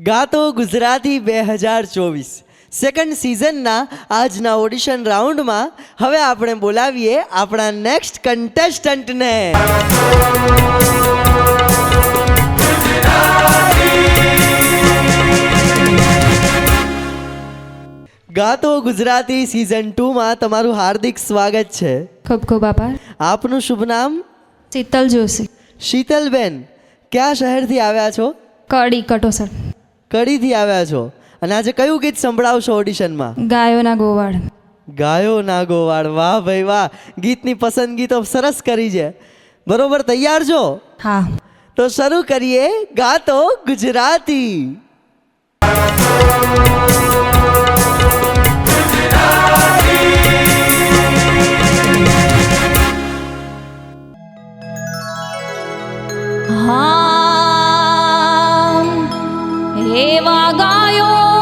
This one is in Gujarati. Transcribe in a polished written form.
ગાતો ગુજરાતી 2024 સેકન્ડ સિઝનના આજના ઓડિશન રાઉન્ડમાં હવે આપણે બોલાવીએ આપણા નેક્સ્ટ કન્ટેસ્ટન્ટને. ગાતો ગુજરાતી સિઝન 2માં તમારું હાર્દિક સ્વાગત છે. ખૂબ ખૂબ આભાર. આપનું શુભ નામ? શીતલ જોશી. શીતલબેન, કયા શહેરથી આવ્યા છો? કડી કટોસર. કડીથી આવ્યા છો અને આજે કયું ગીત સંભળાવશો ઓડિશનમાં? ગાયોના ગોવાળ. ગાયો ના ગોવાળ. વાહ ભાઈ વાહ, ગીતની પસંદગી તો સરસ કરી છે. બરોબર, તૈયાર છો? હા. તો શરૂ કરીએ ગાતો ગુજરાતી. હા એવા ગાયો